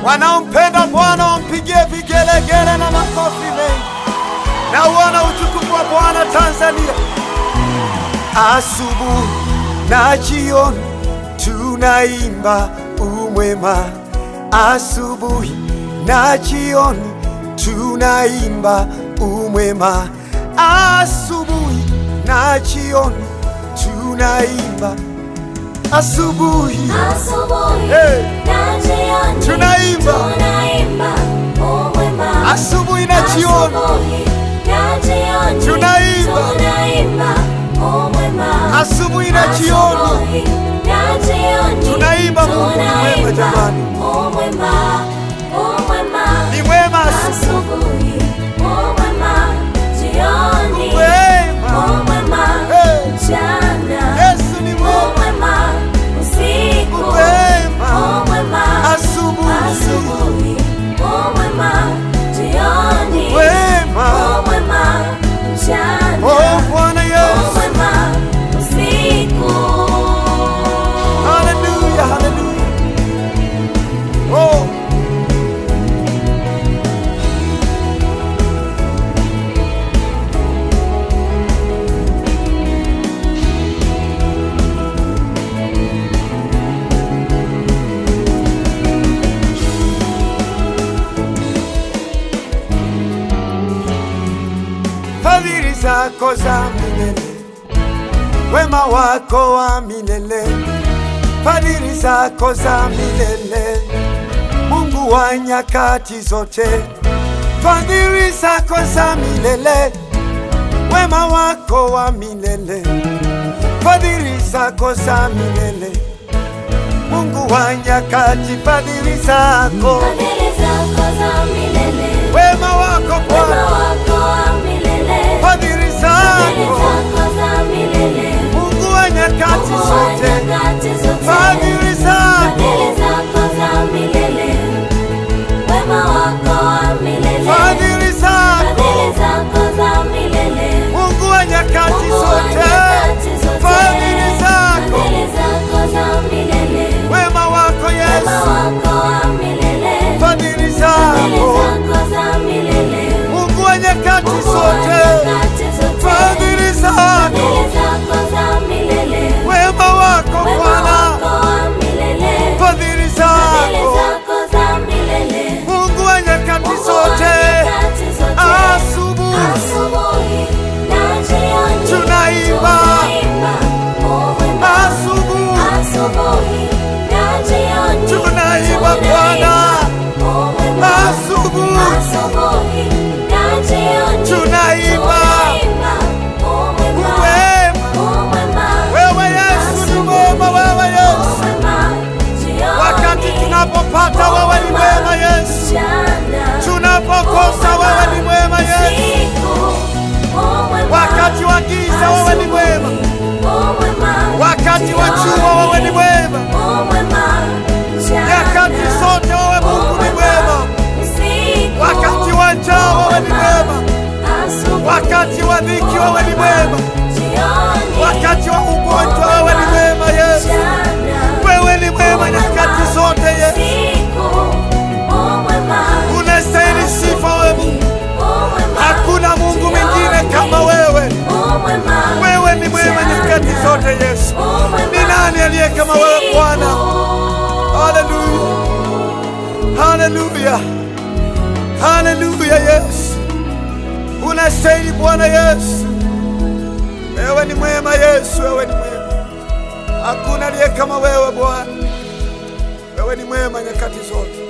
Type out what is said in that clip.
Wanaompenda Bwana wampigie vigelegele na makofi mengi. Na uona utukufu wa Bwana Tanzania. Asubuhi na jioni tunaimba umwema. Asubuhi na jioni tunaimba umwema. Asubuhi na jioni tunaimba. Asubuhi na jioni tunaimba umwema. Asubuhi na jioni tunaimba umwema. Asubuhi na jioni tunaimba Mungu ni mwema jamani. Ni mwema asubuhi, umwema jioni, umwema mchana. Yesu ni mwema usiku, umwema asubuhi, umwema jioni, umwema mchana. Oh Bwana Yesu, umwema usiku. Hallelujah, hallelujah. Oh fadhili zako za milele, wema wako wa milele, fadhili zako za milele, Mungu wa nyakati zote, fadhili zako za milele, wema wako wa milele, fadhili zako za milele, Mungu wa nyakati, fadhili zako za milele, wema wako Bwana, fadhili zako za milele, Mungu wa nyakati zote, fadhili zako za milele, wema wako wa milele, fadhili zako za milele, Mungu wa nyakati zote, fadhili zako za milele, wema wako Yesu, fadhili zako za milele, Mungu wa nyakati zote, fadhili zako za milele, wema wako Bwana, fadhili zako za milele, Mungu wa nyakati zote. Asubuhi na jioni tunaimba, asubuhi na jioni tunaimba Bwana, asubuhi na jioni tunaimba wewe Yesu ni mwema, wewe Yesu, wakati tunapopata wewe ni mwema Yesu, tunapokosa wewe ni mwema Yesu, wakati wa giza wewe ni mwema, wakati wa jua wewe ni mwema, nyakati zote wewe Mungu ni mwema, wakati wa njaa wewe ni mwema, wakati wa dhiki wewe ni mwema, wakati wa ugonjwa wewe ni mwema Yesu, wewe ni mwema nyakati zote Yesu, unastahili sifa wewe Mungu, hakuna Mungu mwingine kama wewe, wewe ni mwema nyakati zote Yesu, ni nani aliye kama wewe Bwana? Haleluya, haleluya, haleluya Yesu, unastahili Bwana Yesu, wewe ni mwema Yesu, wewe ni mwema, hakuna aliye kama wewe Bwana, wewe ni mwema nyakati zote.